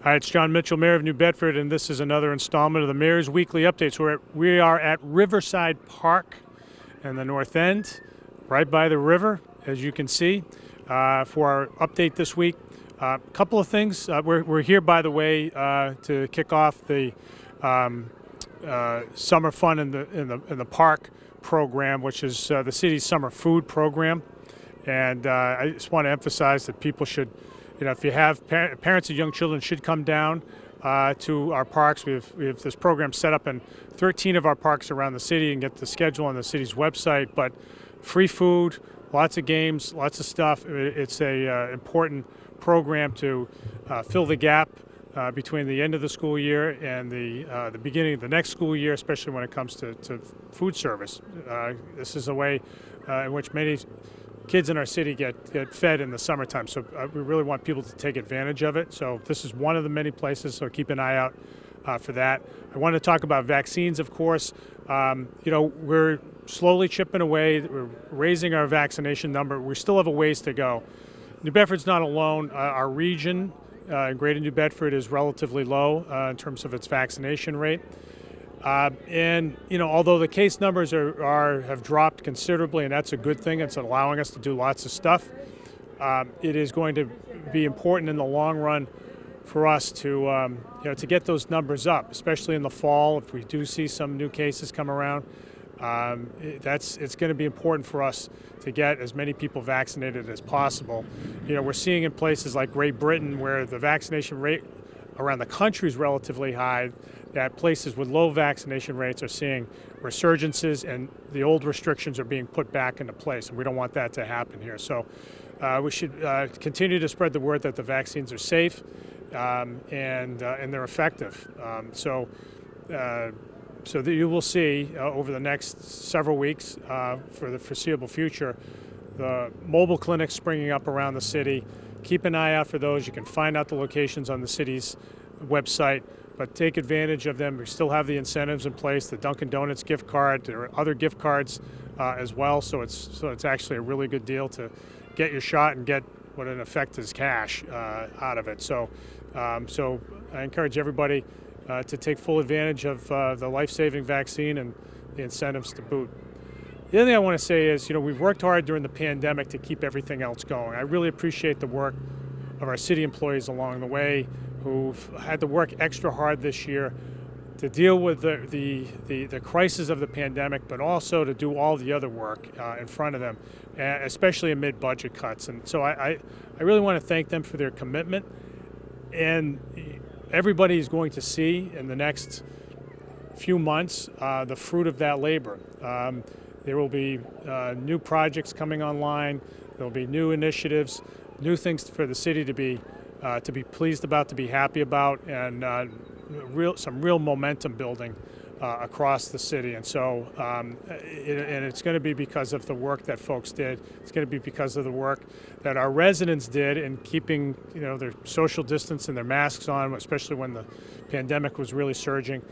Hi, it's Jon Mitchell, Mayor of New Bedford, and this is another installment of the Mayor's Weekly Update. So we are at Riverside Park in the North End, right by the river, as you can see, for our update this week. A couple of things. We're here, by the way, to kick off the summer fun in the park program, which is the city's summer food program. And I just want to emphasize that people should, if you have parents of young children, should come down to our parks. We have this program set up in 13 of our parks around the city, and get the schedule on the city's website. But free food, lots of games, lots of stuff. It's a important program to fill the gap between the end of the school year and the beginning of the next school year, especially when it comes to food service. This is a way in which many kids in our city get fed in the summertime, so we really want people to take advantage of it. So this is one of the many places, so keep an eye out for that. I want to talk about vaccines, of course. We're slowly chipping away. We're raising our vaccination number. We still have a ways to go. New Bedford's not alone. Our region in Greater New Bedford is relatively low in terms of its vaccination rate. Although the case numbers have dropped considerably, and that's a good thing, it's allowing us to do lots of stuff. It is going to be important in the long run for us to get those numbers up, especially in the fall. If we do see some new cases come around, it's going to be important for us to get as many people vaccinated as possible. We're seeing in places like Great Britain, where the vaccination rate around the country is relatively high, that places with low vaccination rates are seeing resurgences, and the old restrictions are being put back into place, and we don't want that to happen here. So we should continue to spread the word that the vaccines are safe and they're effective. So that you will see over the next several weeks for the foreseeable future, the mobile clinics springing up around the city. Keep an eye out for those. You can find out the locations on the city's website, but take advantage of them. We still have the incentives in place, the Dunkin' Donuts gift card. There are other gift cards as well, so it's actually a really good deal to get your shot and get what in effect is cash out of it. So I encourage everybody to take full advantage of the life-saving vaccine and the incentives to boot. The other thing I want to say is, we've worked hard during the pandemic to keep everything else going. I really appreciate the work of our city employees along the way, who've had to work extra hard this year to deal with the crisis of the pandemic, but also to do all the other work in front of them, especially amid budget cuts. And so I really want to thank them for their commitment. And everybody is going to see in the next few months the fruit of that labor. There will be new projects coming online. There will be new initiatives, new things for the city to be pleased about, to be happy about, and some real momentum building across the city. And so, and it's going to be because of the work that folks did. It's going to be because of the work that our residents did in keeping, their social distance and their masks on, especially when the pandemic was really surging.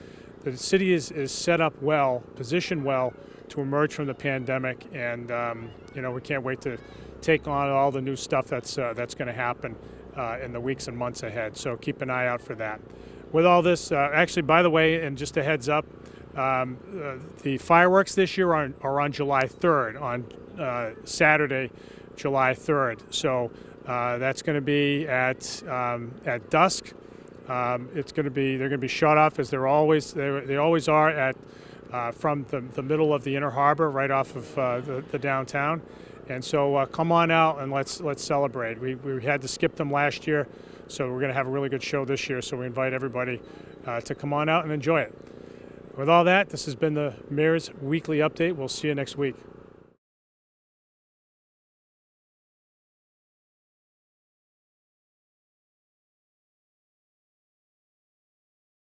The city is set up well, positioned well to emerge from the pandemic, and we can't wait to take on all the new stuff that's going to happen in the weeks and months ahead. So keep an eye out for that. With all this, actually, by the way, and just a heads up, the fireworks this year are on July 3rd, on Saturday, July 3rd. So that's going to be at dusk. They're going to be shut off, as they always are from the middle of the Inner Harbor, right off of the downtown. And so come on out and let's celebrate. We had to skip them last year, so we're going to have a really good show this year. So we invite everybody to come on out and enjoy it. With all that, this has been the Mayor's Weekly Update. We'll see you next week.